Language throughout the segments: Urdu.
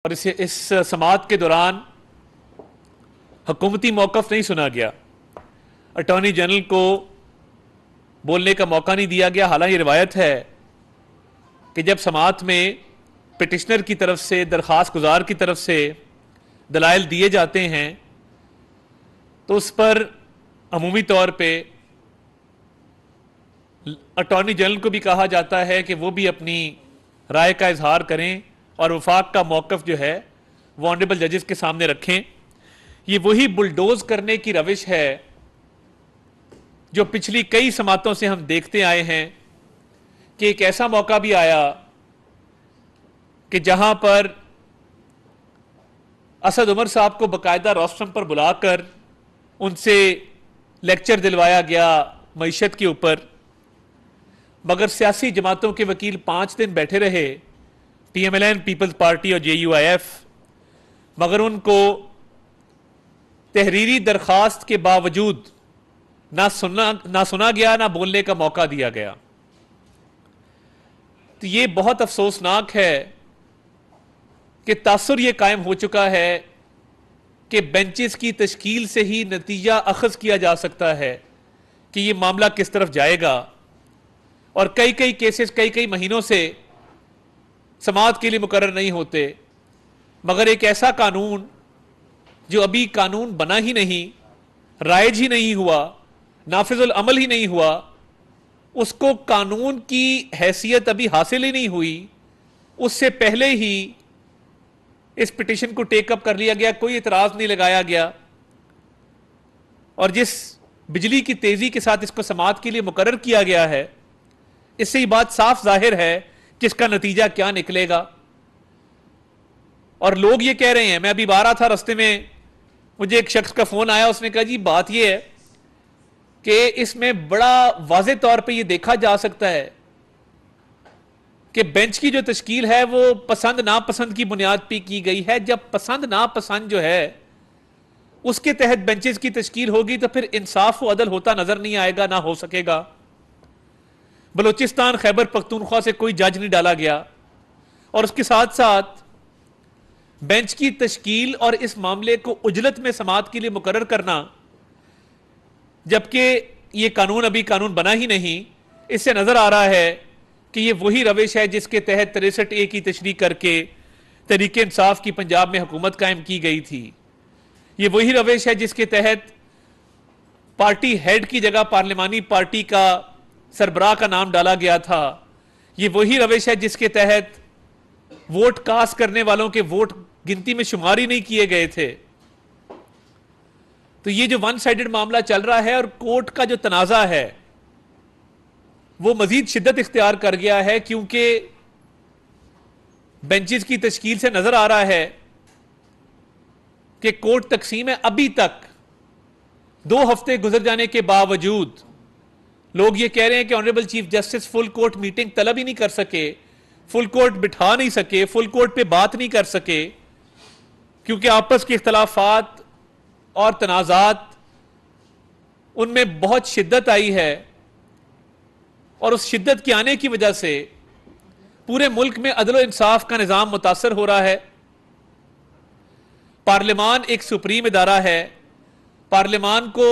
اور اس سماعت کے دوران حکومتی موقف نہیں سنا گیا، اٹارنی جنرل کو بولنے کا موقع نہیں دیا گیا۔ حالانکہ یہ روایت ہے کہ جب سماعت میں پٹیشنر کی طرف سے، درخواست گزار کی طرف سے دلائل دیے جاتے ہیں تو اس پر عمومی طور پہ اٹارنی جنرل کو بھی کہا جاتا ہے کہ وہ بھی اپنی رائے کا اظہار کریں اور وفاق کا موقف جو ہے وہ آنریبل ججز کے سامنے رکھیں۔ یہ وہی بلڈوز کرنے کی روش ہے جو پچھلی کئی سماعتوں سے ہم دیکھتے آئے ہیں کہ ایک ایسا موقع بھی آیا کہ جہاں پر اسد عمر صاحب کو باقاعدہ روسٹرم پر بلا کر ان سے لیکچر دلوایا گیا معیشت کے اوپر، مگر سیاسی جماعتوں کے وکیل 5 دن بیٹھے رہے، P M L N, Peoples Party اور جے یو آئی ایف، مگر ان کو تحریری درخواست کے باوجود نہ سنا گیا، نہ بولنے کا موقع دیا گیا۔ تو یہ بہت افسوسناک ہے کہ تاثر یہ قائم ہو چکا ہے کہ بینچز کی تشکیل سے ہی نتیجہ اخذ کیا جا سکتا ہے کہ یہ معاملہ کس طرف جائے گا، اور کئی کیسز کئی مہینوں سے سماعت کے لیے مقرر نہیں ہوتے، مگر ایک ایسا قانون جو ابھی قانون بنا ہی نہیں، رائج ہی نہیں ہوا، نافذ العمل ہی نہیں ہوا، اس کو قانون کی حیثیت ابھی حاصل ہی نہیں ہوئی، اس سے پہلے ہی اس پٹیشن کو ٹیک اپ کر لیا گیا، کوئی اعتراض نہیں لگایا گیا، اور جس بجلی کی تیزی کے ساتھ اس کو سماعت کے لیے مقرر کیا گیا ہے، اس سے یہ بات صاف ظاہر ہے کہ اس کا نتیجہ کیا نکلے گا۔ اور لوگ یہ کہہ رہے ہیں، میں ابھی باہر تھا، رستے میں مجھے ایک شخص کا فون آیا، اس نے کہا جی بات یہ ہے کہ اس میں بڑا واضح طور پہ یہ دیکھا جا سکتا ہے کہ بینچ کی جو تشکیل ہے وہ پسند ناپسند کی بنیاد پہ کی گئی ہے۔ جب پسند ناپسند جو ہے اس کے تحت بینچز کی تشکیل ہوگی تو پھر انصاف و عدل ہوتا نظر نہیں آئے گا، نہ ہو سکے گا۔ بلوچستان، خیبر پختونخوا سے کوئی جج نہیں ڈالا گیا، اور اس کے ساتھ ساتھ بینچ کی تشکیل اور اس معاملے کو عجلت میں سماعت کے لیے مقرر کرنا، جبکہ یہ قانون ابھی قانون بنا ہی نہیں، اس سے نظر آ رہا ہے کہ یہ وہی روش ہے جس کے تحت 63A کی تشریح کر کے تحریک انصاف کی پنجاب میں حکومت قائم کی گئی تھی۔ یہ وہی روش ہے جس کے تحت پارٹی ہیڈ کی جگہ پارلیمانی پارٹی کا سربراہ کا نام ڈالا گیا تھا۔ یہ وہی روش ہے جس کے تحت ووٹ کاسٹ کرنے والوں کے ووٹ گنتی میں شمار ہی نہیں کیے گئے تھے۔ تو یہ جو ون سائیڈڈ معاملہ چل رہا ہے اور کورٹ کا جو تنازع ہے وہ مزید شدت اختیار کر گیا ہے، کیونکہ بینچز کی تشکیل سے نظر آ رہا ہے کہ کورٹ تقسیم ہے۔ ابھی تک 2 ہفتے گزر جانے کے باوجود لوگ یہ کہہ رہے ہیں کہ honourable chief justice full court meeting طلب ہی نہیں کر سکے، فل کورٹ بٹھا نہیں سکے، فل کورٹ پہ بات نہیں کر سکے، کیونکہ آپس کے اختلافات اور تنازعات ان میں بہت شدت آئی ہے، اور اس شدت کے آنے کی وجہ سے پورے ملک میں عدل و انصاف کا نظام متاثر ہو رہا ہے۔ پارلیمان ایک سپریم ادارہ ہے، پارلیمان کو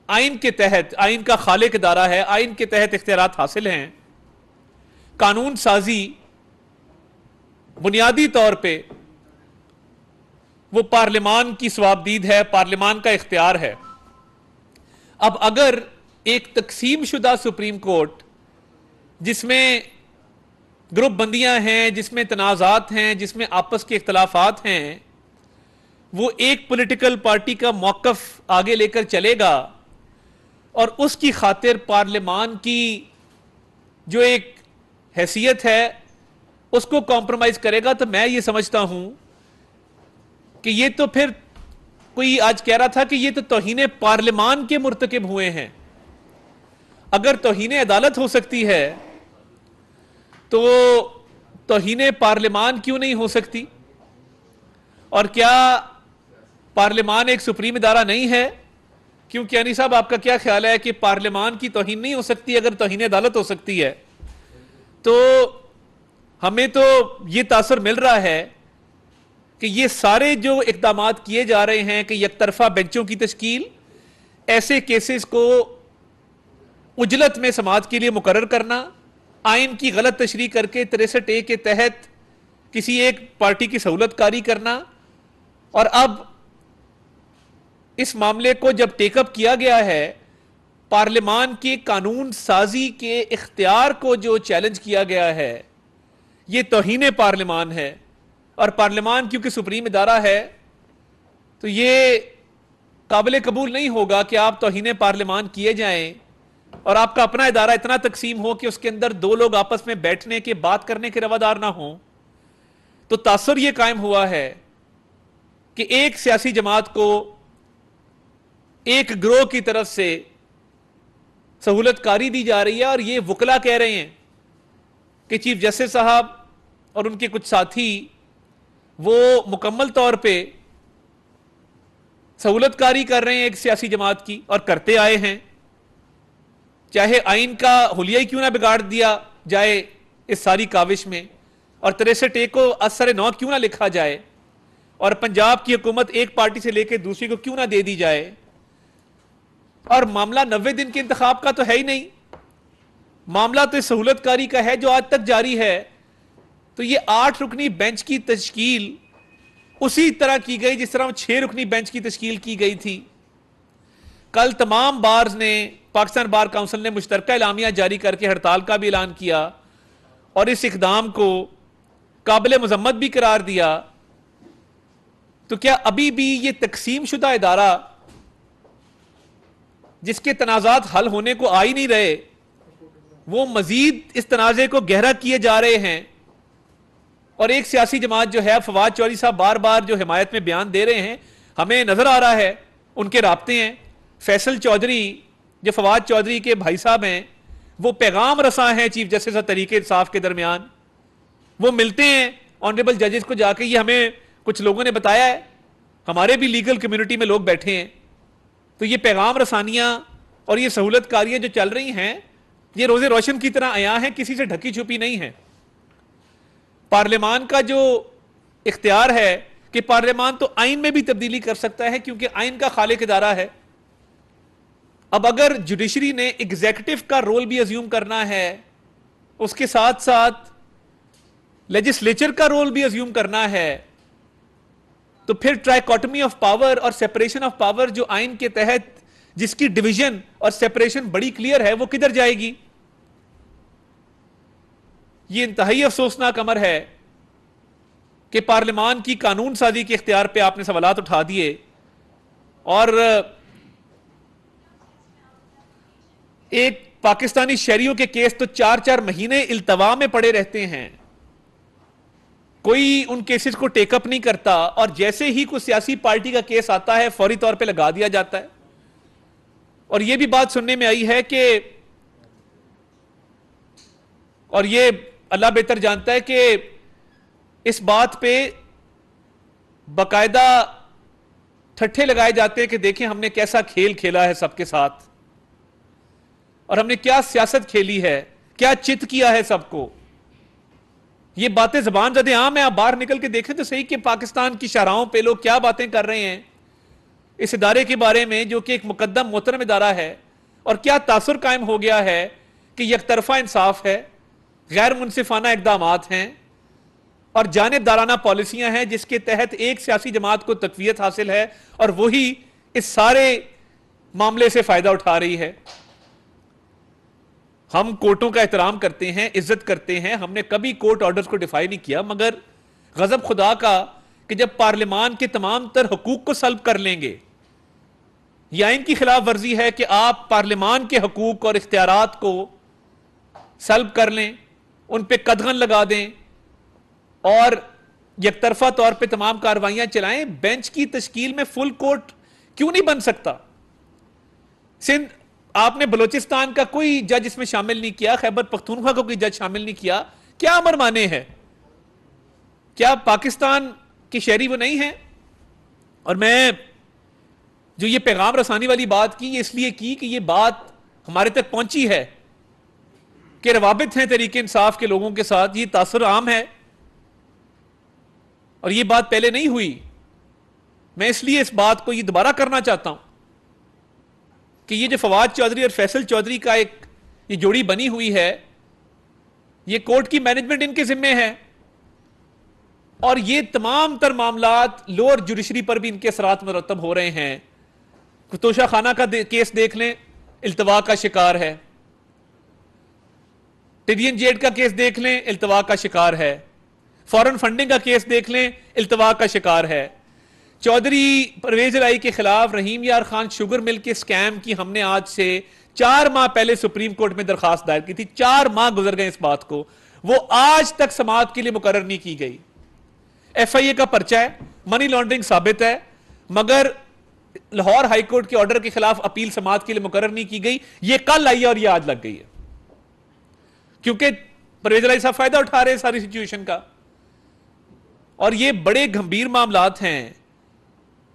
آئین کے تحت، آئین کا خالق ادارہ ہے، آئین کے تحت اختیارات حاصل ہیں۔ قانون سازی بنیادی طور پہ وہ پارلیمان کی صوابدید ہے، پارلیمان کا اختیار ہے۔ اب اگر ایک تقسیم شدہ سپریم کورٹ جس میں گروپ بندیاں ہیں، جس میں تنازعات ہیں، جس میں آپس کے اختلافات ہیں، وہ ایک پولیٹیکل پارٹی کا موقف آگے لے کر چلے گا اور اس کی خاطر پارلیمان کی جو ایک حیثیت ہے اس کو کمپرومائز کرے گا، تو میں یہ سمجھتا ہوں کہ یہ تو پھر کوئی آج کہہ رہا تھا کہ یہ تو توہین پارلیمان کے مرتکب ہوئے ہیں۔ اگر توہین عدالت ہو سکتی ہے تو توہین پارلیمان کیوں نہیں ہو سکتی؟ اور کیا پارلیمان ایک سپریم ادارہ نہیں ہے؟ کیونکہ یعنی صاحب آپ کا کیا خیال ہے کہ پارلیمان کی توہین نہیں ہو سکتی اگر توہین عدالت ہو سکتی ہے؟ تو ہمیں تو یہ تاثر مل رہا ہے کہ یہ سارے جو اقدامات کیے جا رہے ہیں کہ یک طرفہ بینچوں کی تشکیل، ایسے کیسز کو اجلت میں سماعت کے لیے مقرر کرنا، آئین کی غلط تشریح کر کے 63A کے تحت کسی ایک پارٹی کی سہولت کاری کرنا، اور اب اس معاملے کو جب ٹیک اپ کیا گیا ہے، پارلیمان کے قانون سازی کے اختیار کو جو چیلنج کیا گیا ہے، یہ توہین پارلیمان ہے، اور پارلیمان کیونکہ سپریم ادارہ ہے تو یہ قابل قبول نہیں ہوگا کہ آپ توہین پارلیمان کیے جائیں اور آپ کا اپنا ادارہ اتنا تقسیم ہو کہ اس کے اندر دو لوگ آپس میں بیٹھنے کے بات کرنے کے روادار نہ ہوں۔ تو تاثر یہ قائم ہوا ہے کہ ایک سیاسی جماعت کو ایک گروہ کی طرف سے سہولت کاری دی جا رہی ہے، اور یہ وکلا کہہ رہے ہیں کہ چیف جسٹس صاحب اور ان کے کچھ ساتھی وہ مکمل طور پہ سہولت کاری کر رہے ہیں ایک سیاسی جماعت کی، اور کرتے آئے ہیں، چاہے آئین کا حلیہ ہی کیوں نہ بگاڑ دیا جائے اس ساری کاوش میں، اور 63A کو اثر نو کیوں نہ لکھا جائے، اور پنجاب کی حکومت ایک پارٹی سے لے کے دوسری کو کیوں نہ دے دی جائے، اور معاملہ 90 دن کے انتخاب کا تو ہے ہی نہیں، معاملہ تو سہولت کاری کا ہے جو آج تک جاری ہے۔ تو یہ 8 رکنی بینچ کی تشکیل اسی طرح کی گئی جس طرح 6 رکنی بینچ کی تشکیل کی گئی تھی۔ کل تمام بارز نے، پاکستان بار کونسل نے مشترکہ اعلامیہ جاری کر کے ہڑتال کا بھی اعلان کیا اور اس اقدام کو قابل مذمت بھی قرار دیا۔ تو کیا ابھی بھی یہ تقسیم شدہ ادارہ جس کے تنازعات حل ہونے کو آ ہی نہیں رہے، وہ مزید اس تنازع کو گہرا کیے جا رہے ہیں، اور ایک سیاسی جماعت جو ہے، فواد چودھری صاحب بار بار جو حمایت میں بیان دے رہے ہیں، ہمیں نظر آ رہا ہے ان کے رابطے ہیں۔ فیصل چودھری جو فواد چودھری کے بھائی صاحب ہیں، وہ پیغام رساں ہیں چیف جسٹس اور تحریک انصاف کے درمیان، وہ ملتے ہیں آنریبل ججز کو جا کے، یہ ہمیں کچھ لوگوں نے بتایا ہے، ہمارے بھی لیگل کمیونٹی میں لوگ بیٹھے ہیں۔ تو یہ پیغام رسانیاں اور یہ سہولت کاریاں جو چل رہی ہیں، یہ روز روشن کی طرح عیاں ہیں، کسی سے ڈھکی چھپی نہیں ہیں۔ پارلیمان کا جو اختیار ہے کہ پارلیمان تو آئین میں بھی تبدیلی کر سکتا ہے کیونکہ آئین کا خالق ادارہ ہے۔ اب اگر جوڈیشری نے ایگزیکٹو کا رول بھی ازیوم کرنا ہے، اس کے ساتھ ساتھ لیجسلیچر کا رول بھی ازیوم کرنا ہے، تو پھر ٹرائیکوٹمی آف پاور اور سیپریشن آف پاور جو آئین کے تحت جس کی ڈویژن اور سیپریشن بڑی کلیئر ہے، وہ کدھر جائے گی؟ یہ انتہائی افسوسناک امر ہے کہ پارلیمان کی قانون سازی کے اختیار پہ آپ نے سوالات اٹھا دیے، اور ایک پاکستانی شہریوں کے کیس تو 4 مہینے التوا میں پڑے رہتے ہیں، کوئی ان کیسز کو ٹیک اپ نہیں کرتا، اور جیسے ہی کوئی سیاسی پارٹی کا کیس آتا ہے فوری طور پہ لگا دیا جاتا ہے۔ اور یہ بھی بات سننے میں آئی ہے کہ، اور یہ اللہ بہتر جانتا ہے کہ اس بات پہ باقاعدہ ٹھٹھے لگائے جاتے ہیں کہ دیکھیں ہم نے کیسا کھیل کھیلا ہے سب کے ساتھ، اور ہم نے کیا سیاست کھیلی ہے، کیا چت کیا ہے سب کو۔ یہ باتیں زبان زدیں عام ہیں، آپ باہر نکل کے دیکھیں تو صحیح کہ پاکستان کی شاہراہوں پہ لوگ کیا باتیں کر رہے ہیں اس ادارے کے بارے میں جو کہ ایک مقدم محترم ادارہ ہے، اور کیا تاثر قائم ہو گیا ہے کہ یک طرفہ انصاف ہے، غیر منصفانہ اقدامات ہیں، اور جانبدارانہ پالیسیاں ہیں جس کے تحت ایک سیاسی جماعت کو تقویت حاصل ہے اور وہی اس سارے معاملے سے فائدہ اٹھا رہی ہے۔ ہم کورٹوں کا احترام کرتے ہیں، عزت کرتے ہیں، ہم نے کبھی کورٹ آرڈرز کو ڈیفائی نہیں کیا، مگر غضب خدا کا کہ جب پارلیمان کے تمام تر حقوق کو سلب کر لیں گے، یہ آئین کی خلاف ورزی ہے کہ آپ پارلیمان کے حقوق اور اختیارات کو سلب کر لیں، ان پہ قدغن لگا دیں اور یک طرفہ طور پہ تمام کاروائیاں چلائیں۔ بینچ کی تشکیل میں فل کورٹ کیوں نہیں بن سکتا؟ سندھ آپ نے بلوچستان کا کوئی جج اس میں شامل نہیں کیا، خیبر پختونخوا کا کوئی جج شامل نہیں کیا، کیا امر مانے ہے؟ کیا پاکستان کے شہری وہ نہیں ہیں؟ اور میں جو یہ پیغام رسانی والی بات کی، یہ اس لیے کی کہ یہ بات ہمارے تک پہنچی ہے کہ روابط ہیں تحریک انصاف کے لوگوں کے ساتھ، یہ تاثر عام ہے۔ اور یہ بات پہلے نہیں ہوئی. میں اس لیے اس بات کو یہ دوبارہ کرنا چاہتا ہوں کہ یہ جو فواد چودھری اور فیصل چودھری کا ایک یہ جوڑی بنی ہوئی ہے، یہ کورٹ کی مینجمنٹ ان کے ذمے ہے، اور یہ تمام تر معاملات لوور جوڈیشری پر بھی ان کے اثرات مرتب ہو رہے ہیں. توشہ خانہ کا کیس دیکھ لیں، التوا کا شکار ہے. ٹیڈین جیڈ کا کیس دیکھ لیں، التوا کا شکار ہے. فورن فنڈنگ کا کیس دیکھ لیں، التوا کا شکار ہے. چودھری پرویز الہی کے خلاف رحیم یار خان شوگر مل کے سکیم کی ہم نے آج سے 4 ماہ پہلے سپریم کورٹ میں درخواست دائر کی تھی. 4 ماہ گزر گئے اس بات کو، وہ آج تک سماعت کے لیے مقرر نہیں کی گئی. ایف آئی اے کا پرچہ ہے، منی لانڈرنگ ثابت ہے، مگر لاہور ہائی کورٹ کے آرڈر کے خلاف اپیل سماعت کے لیے مقرر نہیں کی گئی. یہ کل آئی ہے اور یہ آج لگ گئی ہے، کیونکہ پرویز الہی صاحب فائدہ اٹھا رہے ہیں ساری سچویشن کا. اور یہ بڑے گھمبیر معاملات ہیں.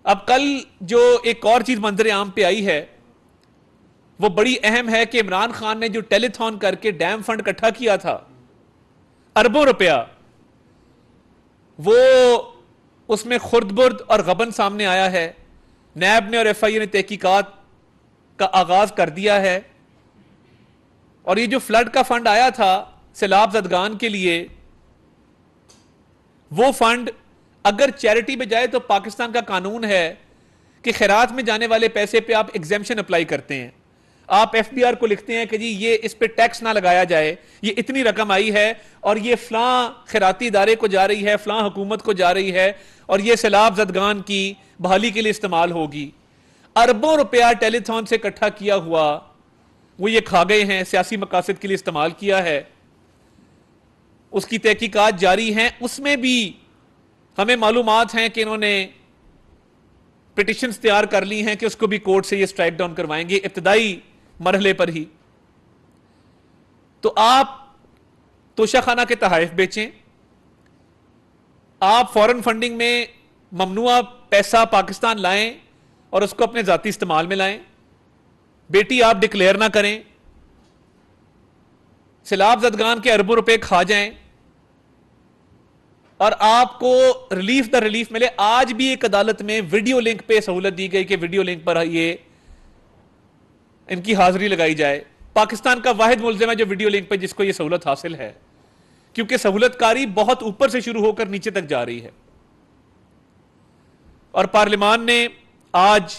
اب کل جو ایک اور چیز منظر عام پہ آئی ہے وہ بڑی اہم ہے کہ عمران خان نے جو ٹیلی تھون کر کے ڈیم فنڈ اکٹھا کیا تھا اربوں روپیہ، وہ اس میں خرد برد اور غبن سامنے آیا ہے. نیب نے اور ایف آئی اے نے تحقیقات کا آغاز کر دیا ہے. اور یہ جو فلڈ کا فنڈ آیا تھا سیلاب زدگان کے لیے، وہ فنڈ اگر چیریٹی میں جائے تو پاکستان کا قانون ہے کہ خیرات میں جانے والے پیسے پہ آپ ایگزیمشن اپلائی کرتے ہیں. آپ ایف بی آر کو لکھتے ہیں کہ جی یہ اس پہ ٹیکس نہ لگایا جائے، یہ اتنی رقم آئی ہے اور یہ فلاں خیراتی ادارے کو جا رہی ہے، فلاں حکومت کو جا رہی ہے، اور یہ سیلاب زدگان کی بحالی کے لیے استعمال ہوگی. اربوں روپیہ ٹیلی تھون سے اکٹھا کیا ہوا وہ یہ کھا گئے ہیں، سیاسی مقاصد کے لیے استعمال کیا ہے. اس کی تحقیقات جاری ہیں. اس میں بھی ہمیں معلومات ہیں کہ انہوں نے پٹیشنز تیار کر لی ہیں کہ اس کو بھی کورٹ سے یہ سٹرائک ڈاؤن کروائیں گے ابتدائی مرحلے پر ہی. تو آپ توشہ خانہ کے تحائف بیچیں، آپ فورن فنڈنگ میں ممنوعہ پیسہ پاکستان لائیں اور اس کو اپنے ذاتی استعمال میں لائیں، بیٹی آپ ڈکلیئر نہ کریں، سیلاب زدگان کے اربوں روپے کھا جائیں اور آپ کو ریلیف دا ریلیف ملے. آج بھی ایک عدالت میں ویڈیو لنک پہ سہولت دی گئی کہ ویڈیو لنک پر یہ ان کی حاضری لگائی جائے. پاکستان کا واحد ملزم ہے جو ویڈیو لنک پہ جس کو یہ سہولت حاصل ہے، کیونکہ سہولت کاری بہت اوپر سے شروع ہو کر نیچے تک جا رہی ہے. اور پارلیمان نے آج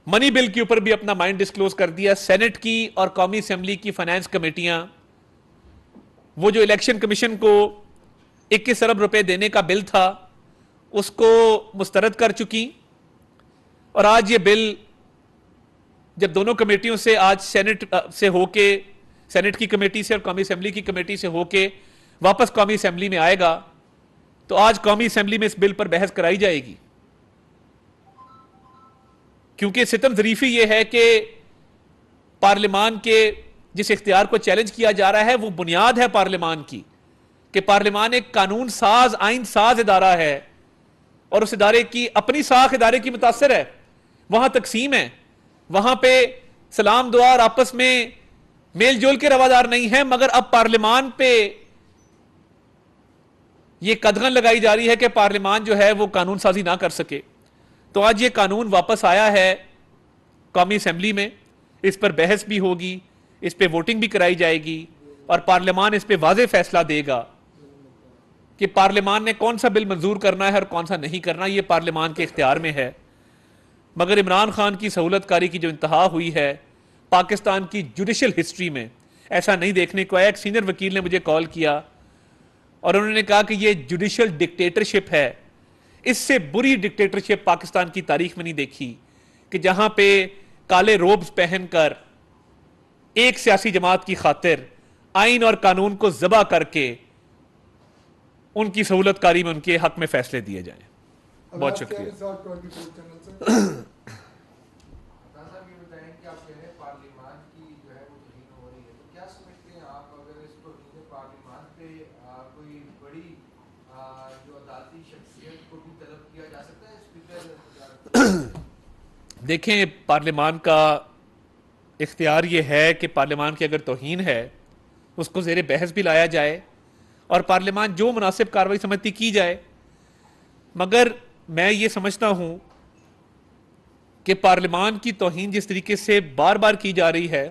منی بل کے اوپر بھی اپنا مائنڈ ڈسکلوز کر دیا. سینٹ کی اور قومی اسمبلی کی فائنانس کمیٹیاں وہ جو الیکشن کمیشن کو 21 ارب روپے دینے کا بل تھا اس کو مسترد کر چکی. اور آج یہ بل جب دونوں کمیٹیوں سے آج سینٹ سے ہو کے، سینٹ کی کمیٹی سے اور قومی اسمبلی کی کمیٹی سے ہو کے واپس قومی اسمبلی میں آئے گا، تو آج قومی اسمبلی میں اس بل پر بحث کرائی جائے گی. کیونکہ ستم ظریفی یہ ہے کہ پارلیمان کے جس اختیار کو چیلنج کیا جا رہا ہے وہ بنیاد ہے پارلیمان کی، کہ پارلیمان ایک قانون ساز، آئین ساز ادارہ ہے، اور اس ادارے کی اپنی ساکھ ادارے کی متاثر ہے. وہاں تقسیم ہے، وہاں پہ سلام دعا اور آپس میں میل جول کے روادار نہیں ہیں، مگر اب پارلیمان پہ یہ قدغن لگائی جا رہی ہے کہ پارلیمان جو ہے وہ قانون سازی نہ کر سکے. تو آج یہ قانون واپس آیا ہے قومی اسمبلی میں، اس پر بحث بھی ہوگی، اس پہ ووٹنگ بھی کرائی جائے گی، اور پارلیمان اس پہ واضح فیصلہ دے گا کہ پارلیمان نے کون سا بل منظور کرنا ہے اور کون سا نہیں کرنا. یہ پارلیمان کے اختیار میں ہے. مگر عمران خان کی سہولت کاری کی جو انتہا ہوئی ہے پاکستان کی جوڈیشل ہسٹری میں، ایسا نہیں دیکھنے کو آیا. ایک سینئر وکیل نے مجھے کال کیا اور انہوں نے کہا کہ یہ جوڈیشل ڈکٹیٹرشپ ہے، اس سے بری ڈکٹیٹرشپ پاکستان کی تاریخ میں نہیں دیکھی، کہ جہاں پہ کالے روبز پہن کر ایک سیاسی جماعت کی خاطر آئین اور قانون کو ذبح کر کے ان کی سہولت کاری میں ان کے حق میں فیصلے دیے جائیں. بہت شکریہ. دیکھیں، پارلیمان کا اختیار یہ ہے کہ پارلیمان کی اگر توہین ہے اس کو زیر بحث بھی لایا جائے اور پارلیمان جو مناسب کارروائی سمجھتی کی جائے. مگر میں یہ سمجھتا ہوں کہ پارلیمان کی توہین جس طریقے سے بار بار کی جا رہی ہے،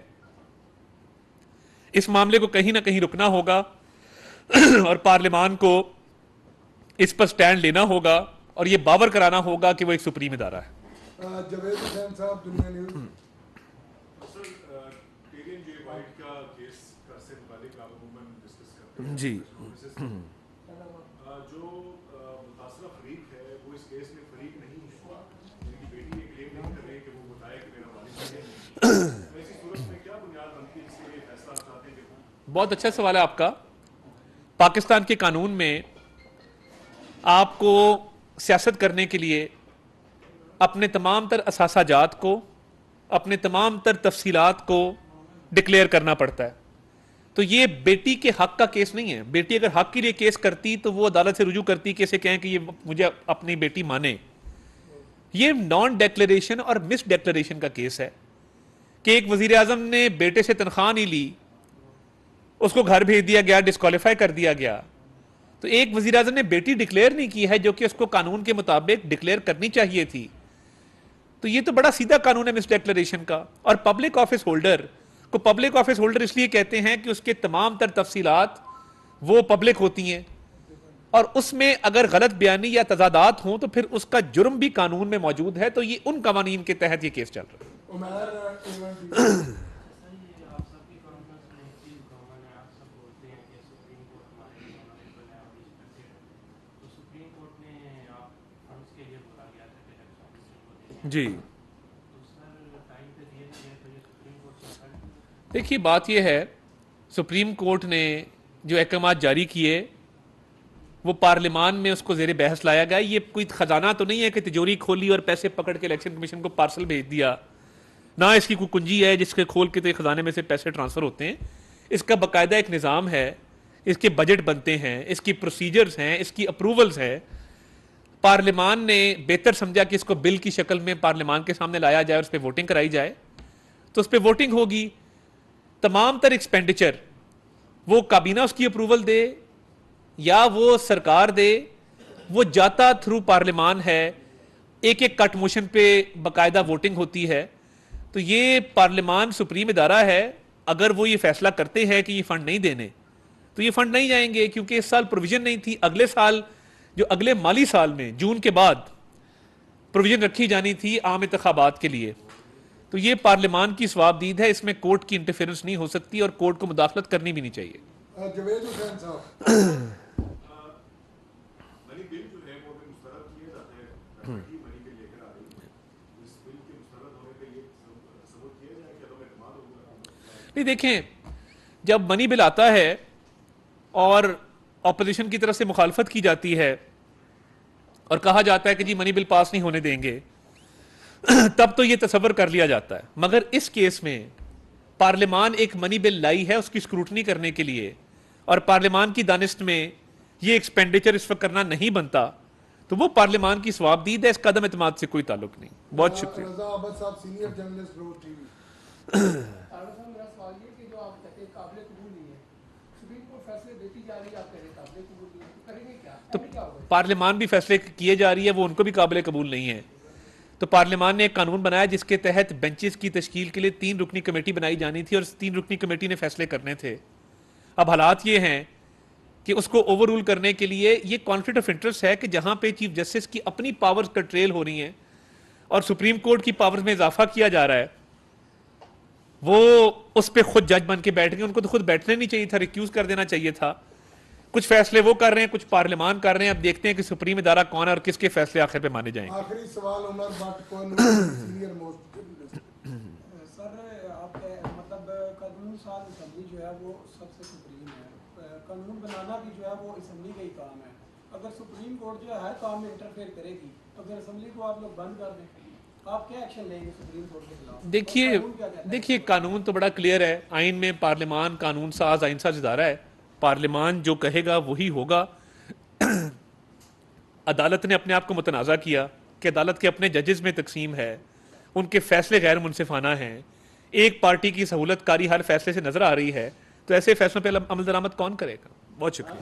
اس معاملے کو کہیں نہ کہیں رکنا ہوگا اور پارلیمان کو اس پر سٹینڈ لینا ہوگا اور یہ باور کرانا ہوگا کہ وہ ایک سپریم ادارہ ہے۔ جاوید حسین صاحب، دنیا نیوز۔ جی جو متاثرہ فریق ہے وہ اس کیس میں فریق نہیں ہے، میری بیٹی یہ کلیم نہیں کر رہی کہ وہ بتائے کہ میرا والد ہے، ایسی صورت میں کیا بنیاد بنتی ہے جس سے یہ فیصلہ چاہتے ہیں کہ بہت اچھا سوال ہے آپ کا۔ پاکستان کے قانون میں آپ کو سیاست کرنے کے لیے اپنے تمام تر اثاثہ جات کو، اپنے تمام تر تفصیلات کو ڈکلیئر کرنا پڑتا ہے۔ تو یہ بیٹی کے حق کا کیس نہیں ہے۔ بیٹی اگر حق کے لیے کیس کرتی تو وہ عدالت سے رجوع کرتی کہ اسے کہیں کہ یہ مجھے اپنی بیٹی مانے۔ یہ نان ڈیکلریشن اور مس ڈیکلریشن کا کیس ہے کہ ایک وزیر اعظم نے بیٹے سے تنخواہ نہیں لی، اس کو گھر بھیج دیا گیا، ڈسکوالیفائی کر دیا گیا۔ تو ایک وزیر اعظم نے بیٹی ڈکلیئر نہیں کی ہے جو کہ اس کو قانون کے مطابق ڈکلیئر کرنی چاہیے تھی۔ تو یہ تو بڑا سیدھا قانون ہے مس ڈیکلریشن کا۔ اور پبلک آفس ہولڈر کو پبلک آفس ہولڈر اس لیے کہتے ہیں کہ اس کے تمام تر تفصیلات وہ پبلک ہوتی ہیں، اور اس میں اگر غلط بیانی یا تضادات ہوں تو پھر اس کا جرم بھی قانون میں موجود ہے۔ تو یہ ان قوانین کے تحت یہ کیس چل رہا ہے۔ جی دیکھیے، بات یہ ہے، سپریم کورٹ نے جو احکامات جاری کیے وہ پارلیمان میں اس کو زیر بحث لایا گیا۔ یہ کوئی خزانہ تو نہیں ہے کہ تجوری کھولی اور پیسے پکڑ کے الیکشن کمیشن کو پارسل بھیج دیا، نہ اس کی کوئی کنجی ہے جس کے کھول کے تو خزانے میں سے پیسے ٹرانسفر ہوتے ہیں۔ اس کا باقاعدہ ایک نظام ہے، اس کے بجٹ بنتے ہیں، اس کی پروسیجرز ہیں، اس کی اپروولز ہیں۔ پارلیمان نے بہتر سمجھا کہ اس کو بل کی شکل میں پارلیمان کے سامنے لایا جائے اور اس پہ ووٹنگ کرائی جائے، تو اس پہ ووٹنگ ہوگی۔ تمام تر ایکسپینڈیچر وہ کابینہ اس کی اپروول دے یا وہ سرکار دے، وہ جاتا تھرو پارلیمان ہے، ایک ایک کٹ موشن پہ باقاعدہ ووٹنگ ہوتی ہے۔ تو یہ پارلیمان سپریم ادارہ ہے، اگر وہ یہ فیصلہ کرتے ہیں کہ یہ فنڈ نہیں دینے تو یہ فنڈ نہیں جائیں گے، کیونکہ اس سال پروویژن نہیں تھی۔ اگلے سال جو اگلے مالی سال میں جون کے بعد پروویژن رکھی جانی تھی عام انتخابات کے لیے۔ تو یہ پارلیمان کی ثوابدید ہے، اس میں کورٹ کی انٹرفیئرنس نہیں ہو سکتی اور کورٹ کو مداخلت کرنی بھی نہیں چاہیے۔ جاوید حسین صاحب، منی بل جو ہے وہ بھی مسترد کیا جاتا ہے، منی بل لے کر آ رہی ہے، اس بل کے مسترد ہونے پہ یہ ثبوت کیا جائے کہ عدم اعتماد ہوگا؟ نہیں، دیکھیں، جب منی بل آتا ہے اور اپوزیشن کی طرف سے مخالفت کی جاتی ہے اور کہا جاتا ہے کہ جی منی بل پاس نہیں ہونے دیں گے، تب تو یہ تصور کر لیا جاتا ہے۔ مگر اس کیس میں پارلیمان ایک منی بل لائی ہے اس کی اسکروٹنی کرنے کے لیے، اور پارلیمان کی دانست میں یہ ایکسپینڈیچر اس وقت کرنا نہیں بنتا، تو وہ پارلیمان کی ثوابدید ہے، اس کا عدم اعتماد سے کوئی تعلق نہیں۔ بہت شکریہ۔ رضا عابد صاحب، سینئر جرنلسٹ، روز ٹی وی۔ میرا سوال یہ کہ جو آپ کہتے ہیں قابل قبول نہیں ہے، سپریم کورٹ فیصلے دیتی جا رہی ہے، آپ کہہ رہے ہیں قابل قبول نہیں ہے، تو کریں گے کیا؟ تو کیا ہوگا؟ پارلیمان بھی فیصلے کیے جا رہی ہے، وہ ان کو بھی قابل قبول نہیں ہے۔ تو پارلیمان نے ایک قانون بنایا جس کے تحت بینچز کی تشکیل کے لیے 3 رکنی کمیٹی بنائی جانی تھی اور 3 رکنی کمیٹی نے فیصلے کرنے تھے۔ اب حالات یہ ہیں کہ اس کو اوور رول کرنے کے لیے یہ کانفلکٹ آف انٹرسٹ ہے کہ جہاں پہ چیف جسٹس کی اپنی پاورز کنٹریل ہو رہی ہیں اور سپریم کورٹ کی پاورز میں اضافہ کیا جا رہا ہے، وہ اس پہ خود جج بن کے بیٹھ گئے۔ ان کو تو خود بیٹھنا نہیں چاہیے تھا، ریکیوز کر دینا چاہیے تھا۔ کچھ فیصلے وہ کر رہے ہیں، کچھ پارلیمان کر رہے ہیں۔ اب دیکھتے ہیں کہ سپریم ادارہ کون ہے اور کس کے فیصلے آخر پہ مانے جائیں گے۔ آخری سوال عمر بٹ کو، سینئر موسٹ جرنلسٹ۔ سر، آپ مطلب قانون ساز اسمبلی جو ہے وہ سب سے سپریم ہے، قانون بنانا بھی جو ہے وہ اسمبلی کا ہی کام ہے۔ اگر سپریم کورٹ جو ہے ہر کام میں انٹرفیئر کرے گی تو پھر اسمبلی کو آپ لوگ بند کر دیں، آپ کیا ایکشن لیں گے سپریم کورٹ کے خلاف؟ دیکھیے قانون تو بڑا کلیئر ہے، آئین میں پارلیمان قانون ساز آئین ساز ادارہ ہے، پارلیمان جو کہے گا وہی ہوگا۔ عدالت نے اپنے آپ کو متنازع کیا کہ عدالت کے اپنے ججز میں تقسیم ہے، ان کے فیصلے غیر منصفانہ ہیں، ایک پارٹی کی سہولت کاری ہر فیصلے سے نظر آ رہی ہے، تو ایسے فیصلوں پہ عمل درآمد کون کرے گا؟ بہت شکریہ۔